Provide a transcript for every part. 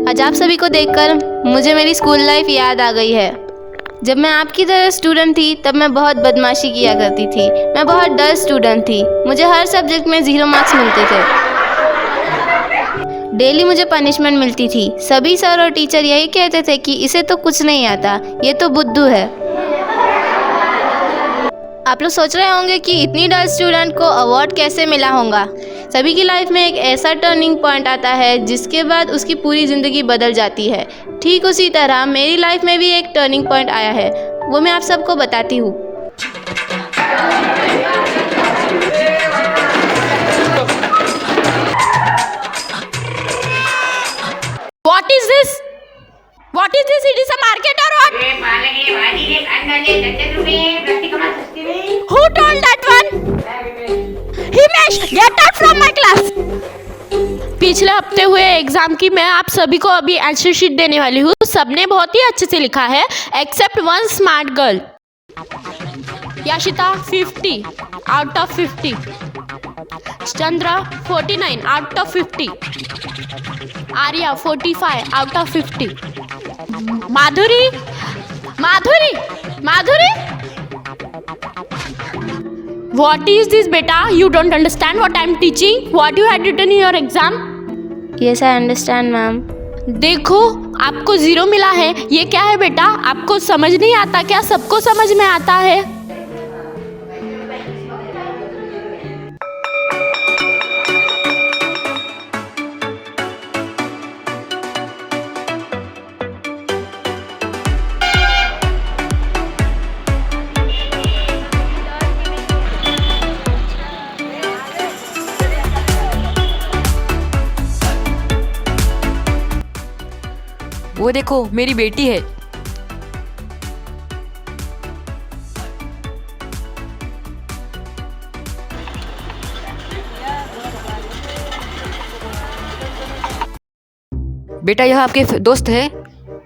आज आप सभी को देखकर मुझे मेरी स्कूल लाइफ याद आ गई है। जब मैं आपकी तरह स्टूडेंट थी तब मैं बहुत बदमाशी किया करती थी। मैं बहुत डर स्टूडेंट थी। मुझे हर सब्जेक्ट में 0 मार्क्स मिलते थे। डेली मुझे पनिशमेंट मिलती थी। सभी सर और टीचर यही कहते थे कि इसे तो कुछ नहीं आता, ये तो बुद्धू है। आप लोग सोच रहे होंगे कि इतनी डल स्टूडेंट को अवार्ड कैसे मिला होगा। सभी की लाइफ में एक ऐसा टर्निंग पॉइंट आता है जिसके बाद उसकी पूरी ज़िंदगी बदल जाती है। ठीक उसी तरह मेरी लाइफ में भी एक टर्निंग पॉइंट आया है, वो मैं आप सबको बताती हूँ। What is this? What is this? It is a market or what? Who told that one? Himesh, get out from my class. पिछले हफ्ते हुए एग्जाम की मैं आप सभी को अभी आंसर शीट देने वाली हूँ। सबने बहुत ही अच्छे से लिखा है except one smart girl. Yashita 50 out of 50, Chandra 49 out of 50, Arya 45 out of 50, Madhuri Madhuri Madhuri What is this beta? You don't understand what I am teaching? What you had written in your exam? Yes, I understand, ma'am. देखो आपको 0 मिला है। ये क्या है बेटा? आपको समझ नहीं आता क्या? सबको समझ में आता है। वो देखो मेरी बेटी है। बेटा यह आपके दोस्त है,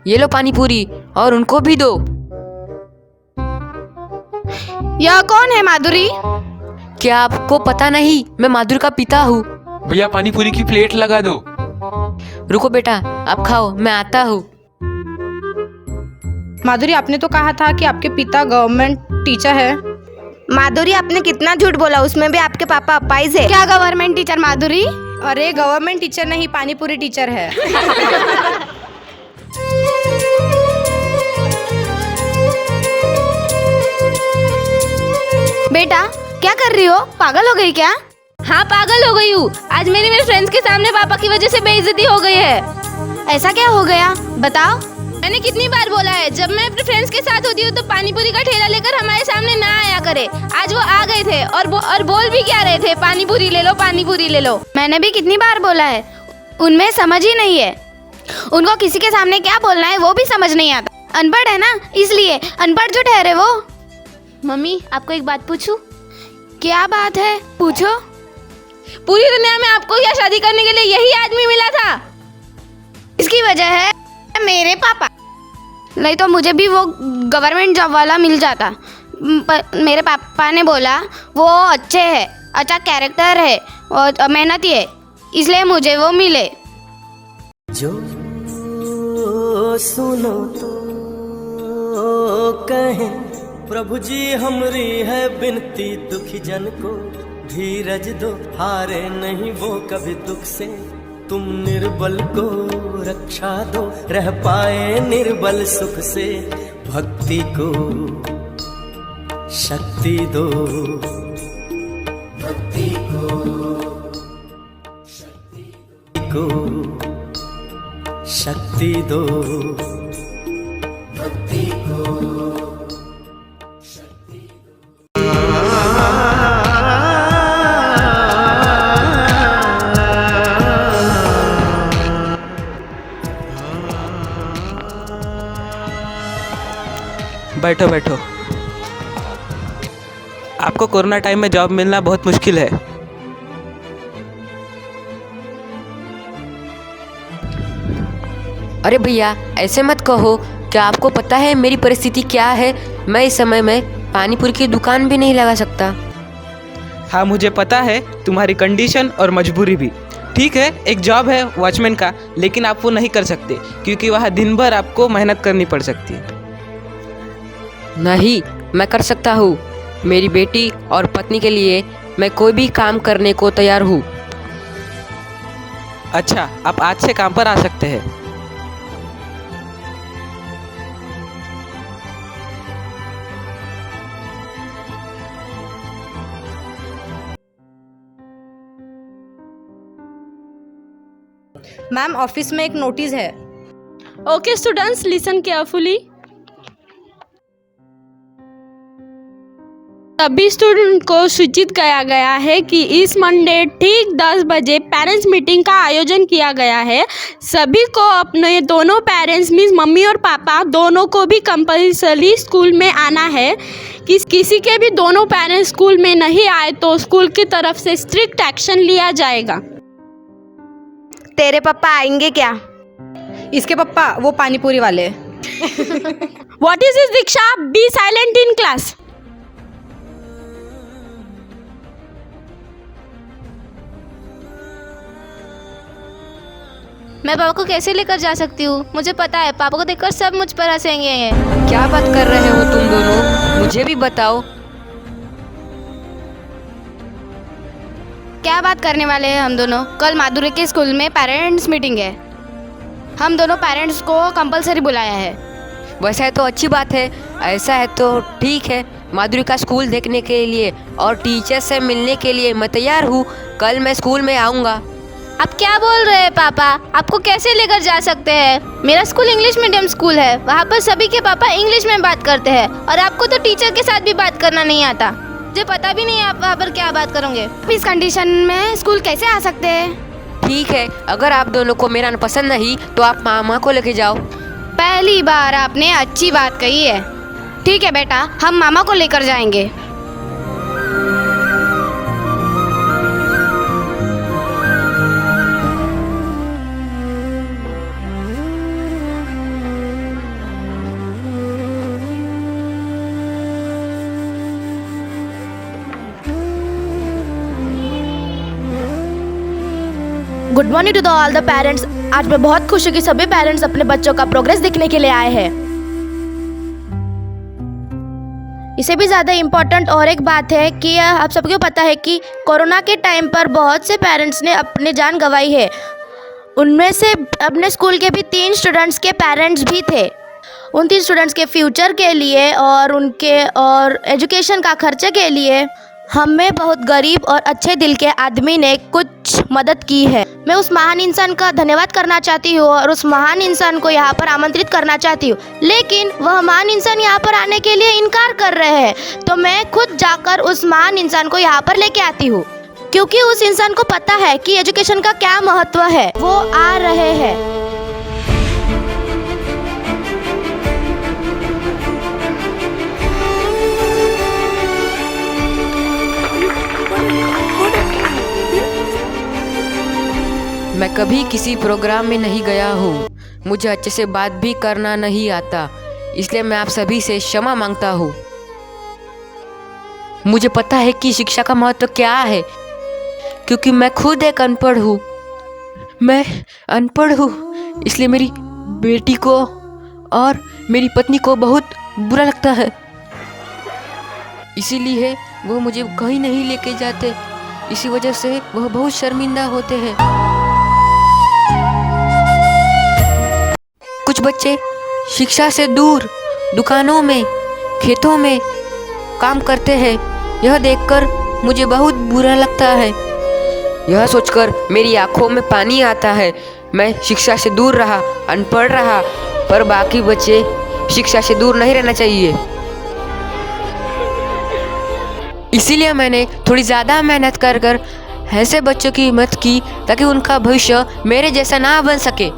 ये लो पानी पूरी और उनको भी दो। यह कौन है माधुरी? क्या आपको पता नहीं? मैं माधुरी का पिता हूँ। भैया पानी पूरी की प्लेट लगा दो। रुको बेटा, आप खाओ, मैं आता हूँ। माधुरी, आपने तो कहा था कि आपके पिता गवर्नमेंट टीचर है। माधुरी, आपने कितना झूठ बोला, उसमें भी आपके पापा अपाइज है। क्या गवर्नमेंट टीचर माधुरी? अरे गवर्नमेंट टीचर नहीं, पानी पूरी टीचर है। बेटा क्या कर रही हो? पागल हो गई क्या? हाँ पागल हो गई हूँ। आज मेरे फ्रेंड्स के सामने पापा की वजह से बेइज्जती हो गई है। ऐसा क्या हो गया बताओ। मैंने कितनी बार बोला है जब मैं अपने फ्रेंड्स के साथ होती हूँ तो पानी पूरी का ठेला लेकर हमारे सामने ना आया करे। आज वो आ गए थे और बोल भी क्या रहे थे, पानी पूरी ले लो पानी पूरी ले लो। मैंने भी कितनी बार बोला है, उनमें समझ ही नहीं है। उनको किसी के सामने क्या बोलना है वो भी समझ नहीं आता। अनपढ़ है ना, इसलिए अनपढ़ जो ठहरे वो। मम्मी आपको एक बात पूछूं? क्या बात है? पूछो। पूरी दुनिया में आपको क्या शादी करने के लिए यही आदमी मिला था? इसकी वजह है मेरे पापा, नहीं तो मुझे भी वो गवर्नमेंट जॉब वाला मिल जाता। पर मेरे पापा ने बोला वो अच्छे है, अच्छा कैरेक्टर है और मेहनती है, इसलिए मुझे वो मिले। जो सुनो तो कहें प्रभु जी हमरी है बिनती, दुखी जन को धीरज दो, हारे नहीं वो कभी दुख से, तुम निर्बल को रक्षा दो, रह पाए निर्बल सुख से, भक्ति को शक्ति दो, भक्ति को शक्ति दो, भक्ति को बैठो बैठो। आपको कोरोना टाइम में जॉब मिलना बहुत मुश्किल है। अरे भैया ऐसे मत कहो, क्या आपको पता है मेरी परिस्थिति क्या है? मैं इस समय में पानी पूरी की दुकान भी नहीं लगा सकता। हाँ मुझे पता है तुम्हारी कंडीशन और मजबूरी भी, ठीक है, एक जॉब है वॉचमैन का, लेकिन आप वो नहीं कर सकते क्योंकि वहाँ दिन भर आपको मेहनत करनी पड़ सकती है। नहीं, मैं कर सकता हूँ। मेरी बेटी और पत्नी के लिए मैं कोई भी काम करने को तैयार हूँ। अच्छा, आप आज से काम पर आ सकते हैं। मैम ऑफिस में एक नोटिस है। Okay students, listen carefully. सभी स्टूडेंट को सूचित किया गया है कि इस मंडे ठीक 10 बजे पेरेंट्स मीटिंग का आयोजन किया गया है। सभी को अपने दोनों पेरेंट्स मीन्स मम्मी और पापा दोनों को भी कंपल्सरी स्कूल में आना है। किसी के भी दोनों पेरेंट्स स्कूल में नहीं आए तो स्कूल की तरफ से स्ट्रिक्ट एक्शन लिया जाएगा। तेरे पापा आएंगे क्या? इसके पापा वो पानीपुरी वाले। What is this Diksha? Be silent in class. मैं पापा को कैसे लेकर जा सकती हूँ? मुझे पता है पापा को देखकर सब मुझ पर हंसेंगे। क्या बात कर रहे हो तुम दोनों? मुझे भी बताओ। क्या बात करने वाले हैं हम दोनों? कल माधुरी के स्कूल में पेरेंट्स मीटिंग है। हम दोनों पेरेंट्स को कंपलसरी बुलाया है। वैसा है तो अच्छी बात है। ऐसा है तो ठीक है। माधुरी का स्कूल देखने के लिए और टीचर से मिलने के लिए मैं तैयार हूँ। कल मैं स्कूल में आऊँगा। आप क्या बोल रहे हैं पापा? आपको कैसे लेकर जा सकते हैं? मेरा स्कूल इंग्लिश मीडियम स्कूल है। वहाँ पर सभी के पापा इंग्लिश में बात करते हैं और आपको तो टीचर के साथ भी बात करना नहीं आता। मुझे पता भी नहीं है आप वहाँ पर क्या बात करोगे। इस कंडीशन में स्कूल कैसे आ सकते हैं? ठीक है, अगर आप दोनों को मेरा पसंद नहीं तो आप मामा को लेके जाओ। पहली बार आपने अच्छी बात कही है। ठीक है बेटा, हम मामा को लेकर जाएंगे। Good morning to all the parents. आज मैं बहुत खुश हूँ कि सभी पेरेंट्स अपने बच्चों का प्रोग्रेस देखने के लिए आए हैं। इसे भी ज़्यादा इम्पोर्टेंट और एक बात है कि आप सबको पता है कि कोरोना के टाइम पर बहुत से पेरेंट्स ने अपनी जान गंवाई है। उनमें से अपने स्कूल के भी 3 स्टूडेंट्स के पेरेंट्स भी थे। उन 3 स्टूडेंट्स के फ्यूचर के लिए और उनके एजुकेशन का खर्चे के लिए हमें बहुत गरीब और अच्छे दिल के आदमी ने कुछ मदद की है। मैं उस महान इंसान का धन्यवाद करना चाहती हूँ और उस महान इंसान को यहाँ पर आमंत्रित करना चाहती हूँ, लेकिन वह महान इंसान यहाँ पर आने के लिए इनकार कर रहे हैं। तो मैं खुद जाकर उस महान इंसान को यहाँ पर लेके आती हूँ, क्योंकि उस इंसान को पता है कि एजुकेशन का क्या महत्व है। वो आ रहे हैं। मैं कभी किसी प्रोग्राम में नहीं गया हूँ। मुझे अच्छे से बात भी करना नहीं आता, इसलिए मैं आप सभी से क्षमा मांगता हूँ। मुझे पता है कि शिक्षा का महत्व क्या है, क्योंकि मैं खुद एक अनपढ़ हूँ। मैं अनपढ़ हूँ, इसलिए मेरी बेटी को और मेरी पत्नी को बहुत बुरा लगता है। इसीलिए वो मुझे कहीं नहीं लेके जाते। इसी वजह से वह बहुत शर्मिंदा होते हैं। कुछ बच्चे शिक्षा से दूर दुकानों में, खेतों में काम करते हैं। यह देखकर मुझे बहुत बुरा लगता है। यह सोचकर मेरी आंखों में पानी आता है। मैं शिक्षा से दूर रहा, अनपढ़ रहा, पर बाकी बच्चे शिक्षा से दूर नहीं रहना चाहिए। इसीलिए मैंने थोड़ी ज़्यादा मेहनत कर ऐसे बच्चों की मदद की ताकि उनका भविष्य मेरे जैसा ना बन सके।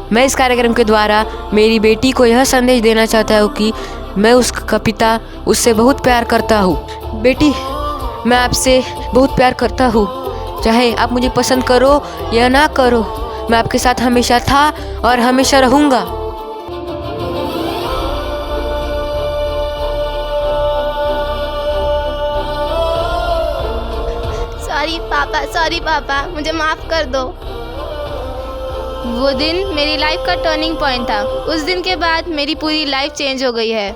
मैं इस कार्यक्रम के द्वारा मेरी बेटी को यह संदेश देना चाहता हूँ कि मैं उसका पिता उससे बहुत प्यार करता हूँ। बेटी, मैं आपसे बहुत प्यार करता हूँ। चाहे आप मुझे पसंद करो या ना करो, मैं आपके साथ हमेशा था और हमेशा रहूँगा। सॉरी पापा, मुझे माफ़ कर दो। वो दिन मेरी लाइफ का टर्निंग पॉइंट था। उस दिन के बाद मेरी पूरी लाइफ चेंज हो गई है।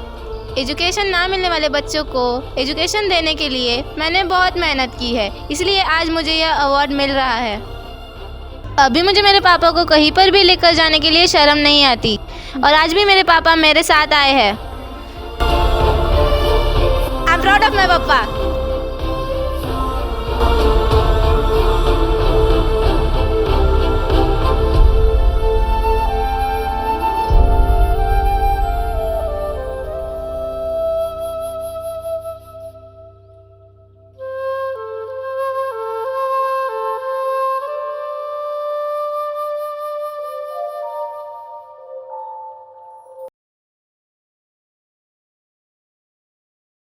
एजुकेशन ना मिलने वाले बच्चों को एजुकेशन देने के लिए मैंने बहुत मेहनत की है, इसलिए आज मुझे यह अवार्ड मिल रहा है। अभी मुझे मेरे पापा को कहीं पर भी लेकर जाने के लिए शर्म नहीं आती, और आज भी मेरे पापा मेरे साथ आए हैं। I am proud of my पापा।